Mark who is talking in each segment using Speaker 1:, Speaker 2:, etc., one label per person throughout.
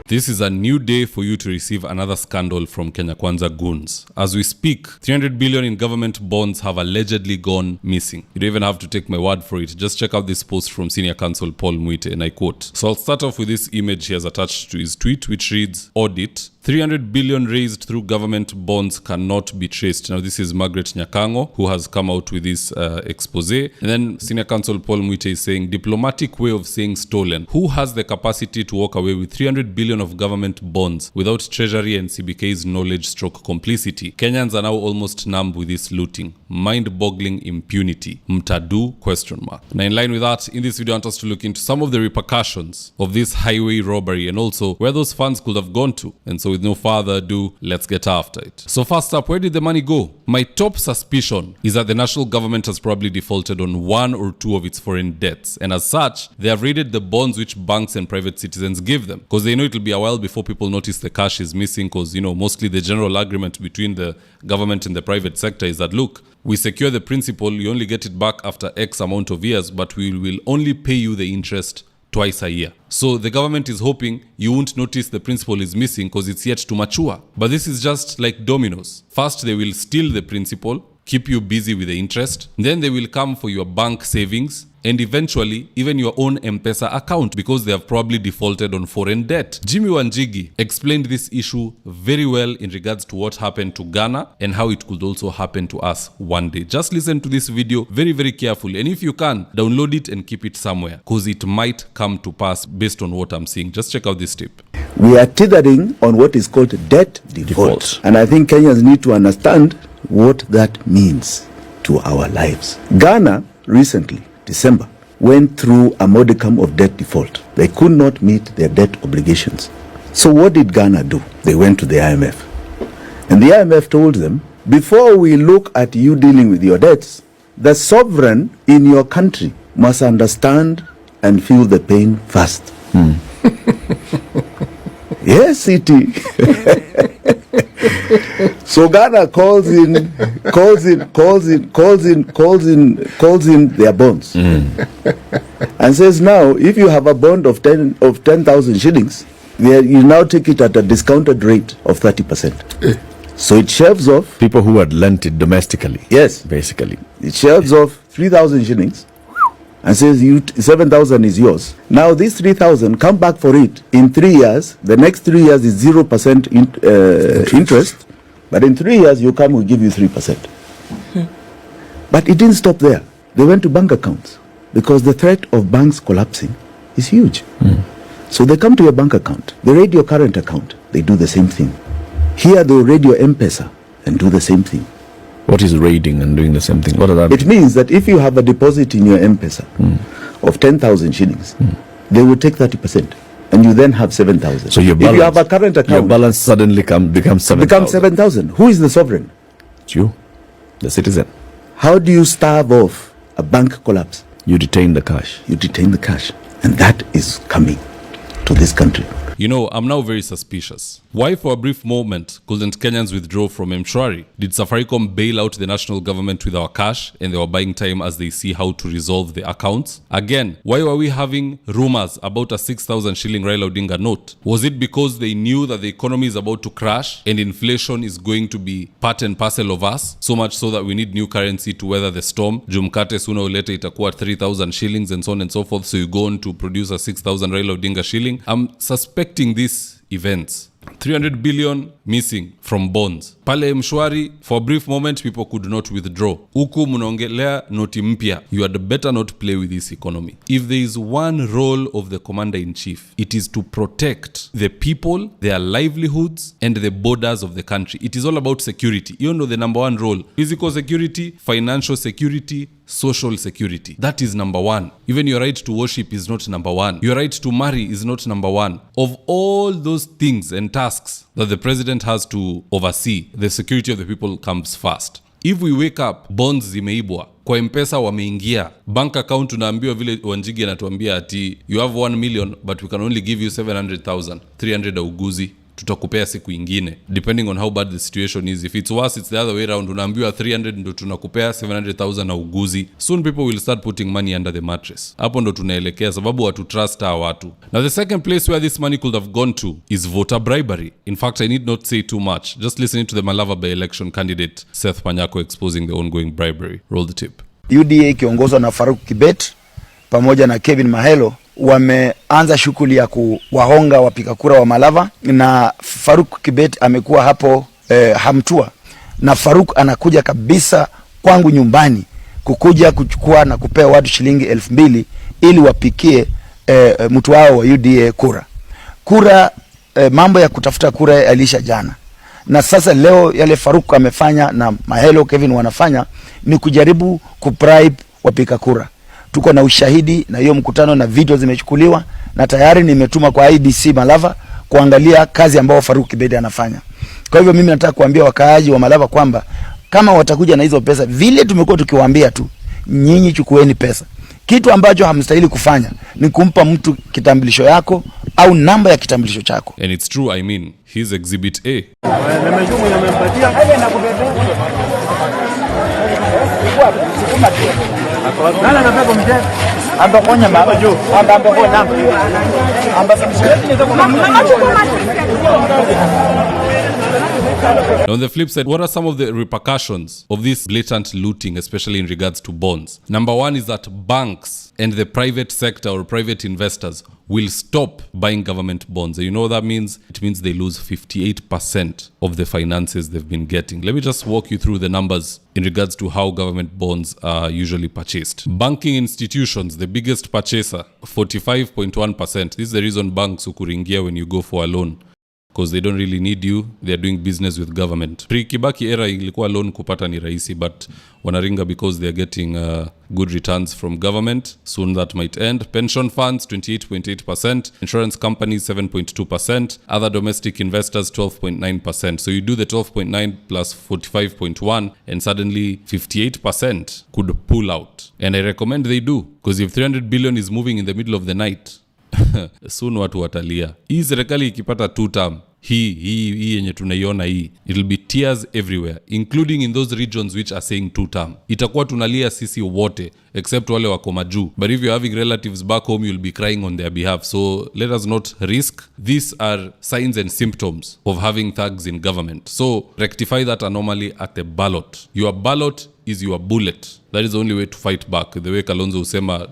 Speaker 1: This is a new day for you to receive another scandal from Kenya Kwanza goons. As we speak, 300 billion in government bonds have allegedly gone missing. You don't even have to take my word for it. Just check out this post from Senior Counsel Paul Mwite, and I quote. So I'll start off with this image he has attached to his tweet, which reads, Audit. 300 billion raised through government bonds cannot be traced. Now, this is Margaret Nyakango, who has come out with this expose. And then Senior Counsel Paul Mwite is saying, diplomatic way of saying stolen. Who has the capacity to walk away with 300 billion of government bonds without Treasury and CBK's knowledge/complicity? Kenyans are now almost numb with this looting. Mind-boggling impunity. Mtadu? Now, in line with that, in this video, I want us to look into some of the repercussions of this highway robbery and also where those funds could have gone to. And so with no further ado, let's get after it. So first up, where did the money go? My top suspicion is that the national government has probably defaulted on one or two of its foreign debts. And as such, they have raided the bonds which banks and private citizens give them. Because they know it'll be a while before people notice the cash is missing, because, you know, mostly the general agreement between the government and the private sector is that, look, we secure the principal, you only get it back after X amount of years, but we will only pay you the interest twice a year. So the government is hoping you won't notice the principal is missing because it's yet to mature. But this is just like dominoes. First, they will steal the principal, keep you busy with the interest. Then they will come for your bank savings and eventually even your own MPESA account because they have probably defaulted on foreign debt. Jimmy Wanjigi explained this issue very well in regards to what happened to Ghana and how it could also happen to us one day. Just listen to this video very, very carefully. And if you can, download it and keep it somewhere because it might come to pass based on what I'm seeing. Just check out this tip.
Speaker 2: We are teetering on what is called debt default. And I think Kenyans need to understand what that means to our lives. Ghana recently, December, went through a modicum of debt default. They could not meet their debt obligations. So what did Ghana do? They went to the IMF. And the IMF told them, before we look at you dealing with your debts, the sovereign in your country must understand and feel the pain first. Yes, CT. So Ghana calls in their bonds and says, now if you have a bond of 10,000 shillings, you now take it at a discounted rate of 30%. So it shaves off
Speaker 3: people who had lent it domestically.
Speaker 2: Yes,
Speaker 3: basically
Speaker 2: it shaves off 3,000 shillings and says 7,000 is yours. Now this 3,000, come back for it in 3 years. The next 3 years is 0% interest, but in 3 years you come, we give you 3%. But it didn't stop there. They went to bank accounts because the threat of banks collapsing is huge. So they come to your bank account, they raid your current account, they do the same thing. Here they raid your MPESA and do the same thing.
Speaker 3: What is raiding and doing the same thing? What does that mean?
Speaker 2: It means that if you have a deposit in your MPESA of 10,000 shillings, they will take 30%, and you then have 7,000.
Speaker 3: So your balance,
Speaker 2: if you have a current account,
Speaker 3: your balance suddenly becomes
Speaker 2: 7,000. Who is the sovereign?
Speaker 3: It's you, the citizen.
Speaker 2: How do you starve off a bank collapse?
Speaker 3: You detain the cash.
Speaker 2: You detain the cash, and that is coming to this country.
Speaker 1: You know, I'm now very suspicious. Why for a brief moment couldn't Kenyans withdraw from Mshwari? Did Safaricom bail out the national government with our cash and they were buying time as they see how to resolve the accounts? Again, why were we having rumors about a 6,000 shilling Raila Odinga note? Was it because they knew that the economy is about to crash and inflation is going to be part and parcel of us? So much so that we need new currency to weather the storm. Jumkate sooner or later itakuwa 3,000 shillings and so on and so forth. So you go on to produce a 6,000 Raila Odinga shilling. I'm suspecting these events. 300 billion missing from bonds. Pale Mshwari, for a brief moment, people could not withdraw. Huku munaongelea noti mpya. You had better not play with this economy. If there is one role of the commander-in-chief, it is to protect the people, their livelihoods, and the borders of the country. It is all about security. You know the number one role. Physical security, financial security, social security. That is number one. Even your right to worship is not number one. Your right to marry is not number one. Of all those things and tasks that the president has to oversee, the security of the people comes first. If we wake up, bonds zimeibwa, kwa MPESA wameingia, bank account unaambiwa vile Wanjigi anatuambia ati you have 1 million but we can only give you 700,000, 300 auguzi. tutakupea siku ingine, depending on how bad the situation is. If it's worse, it's the other way around. Unaambiwa 300 ndo tunakupea 700,000 na uguzi. Soon people will start putting money under the mattress. Hapo ndo tunaelekea, sababu watu trust hawa watu. Now the second place where this money could have gone to is voter bribery. In fact, I need not say too much. Just listening to the Malava by-election candidate Seth Panyako exposing the ongoing bribery. Roll the tape.
Speaker 4: UDA ikiongozwa na Faruk Kibet pamoja na Kevin Mahelo wameanza shughuli ya kuwahonga wapiga kura wa Malava, na Faruk Kibet amekuwa hapo hamtua, na Faruk anakuja kabisa kwangu nyumbani kukuja kuchukua na kupea watu shilingi 2,000 ili wapikie mtu wao wa UDA kura. Mambo ya kutafuta kura alisha jana, na sasa leo yale Faruk amefanya na Mahelo Kevin wanafanya ni kujaribu kubribe wapiga kura. Tuko na ushahidi na hiyo mkutano na video zimechukuliwa, na tayari nimetuma kwa IBC Malava kuangalia kazi ambayo Faruk Kibet anafanya. Kwa hivyo mimi nataka kuambia wakaaji wa Malava kwamba kama watakuja na hizo pesa vile tumekuwa tukiwaambia tu, nyinyi chukueni pesa. Kitu ambacho hamstahili kufanya ni kumpa mtu kitambulisho yako au namba ya kitambulisho chako.
Speaker 1: And it's true, I mean, here's exhibit A. On the flip side, what are some of the repercussions of this blatant looting, especially in regards to bonds? Number one is that banks and the private sector or private investors will stop buying government bonds. And you know what that means? It means they lose 58% of the finances they've been getting. Let me just walk you through the numbers in regards to how government bonds are usually purchased. Banking institutions, the biggest purchaser, 45.1%. This is the reason banks ukuringia when you go for a loan, because they don't really need you. They're doing business with government. Pre-Kibaki era ilikuwa loan kupata ni rahisi, but wanaringa because they're getting good returns from government. Soon that might end. Pension funds 28.8%, insurance companies 7.2%, other domestic investors 12.9%. So you do the 12.9 plus 45.1 and suddenly 58% could pull out. And I recommend they do, because if 300 billion is moving in the middle of the night, soon watu watalia. Hii serikali ikipata 2 term, hii yenye tunaiona hii, it'll be tears everywhere, including in those regions which are saying 2 term. Itakuwa tunalia sisi wote except wale wako majuu. But if you're having relatives back home, you'll be crying on their behalf. So let us not risk. These are signs and symptoms of having thugs in government. So rectify that anomaly at the ballot. Your ballot is your bullet. That is the only way to fight back. The way Kalonzo usema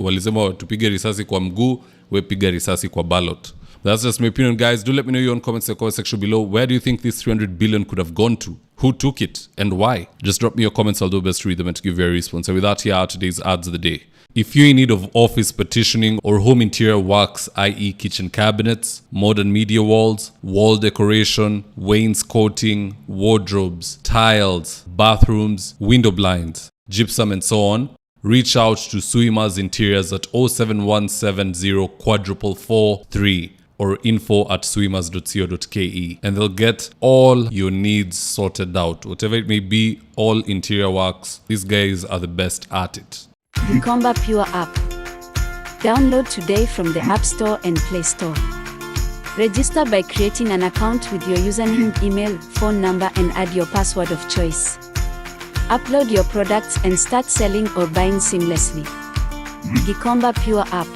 Speaker 1: walisema tupige risasi kwa mguu, we piga risasi kwa ballot. That's just my opinion, guys. Do let me know your own comments in the comment section below. Where do you think this 300 billion could have gone to? Who took it and why? Just drop me your comments. I'll do best to read them and to give you a response. And with that, here are today's ads of the day. If you're in need of office partitioning or home interior works, i.e. kitchen cabinets, modern media walls, wall decoration, wainscoting, wardrobes, tiles, bathrooms, window blinds, gypsum and so on, reach out to Suima's Interiors at 07170 443 or info@suimas.co.ke, and they'll get all your needs sorted out. Whatever it may be, all interior works. These guys are the best at it.
Speaker 5: Gikomba Pure app. Download today from the App Store and Play Store. Register by creating an account with your username, email, phone number, and add your password of choice. Upload your products and start selling or buying seamlessly. Gikomba Pure app.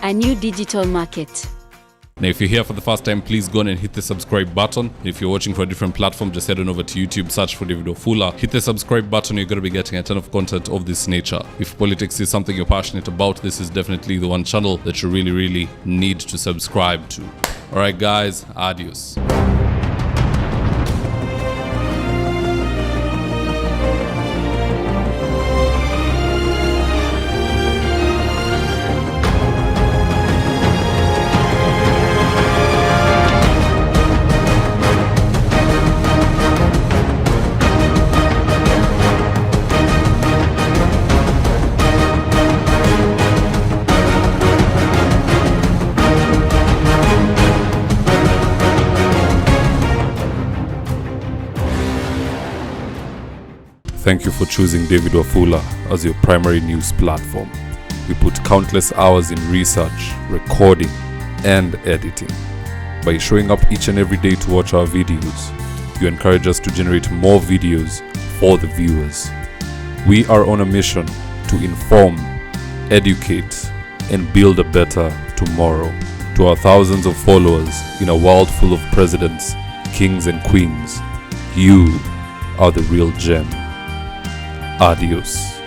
Speaker 5: A new digital market.
Speaker 1: Now, if you're here for the first time, please go on and hit the subscribe button. If you're watching for a different platform, just head on over to YouTube, search for David Wafula, hit the subscribe button. You're going to be getting a ton of content of this nature. If politics is something you're passionate about, this is definitely the one channel that you really, really need to subscribe to. All right, guys, adios. Thank you for choosing David Wafula as your primary news platform. We put countless hours in research, recording, and editing. by showing up each and every day to watch our videos. You encourage us to generate more videos for the viewers. We are on a mission to inform, educate, and build a better tomorrow. To our thousands of followers in a world full of presidents, kings and queens, you are the real gem. Adios.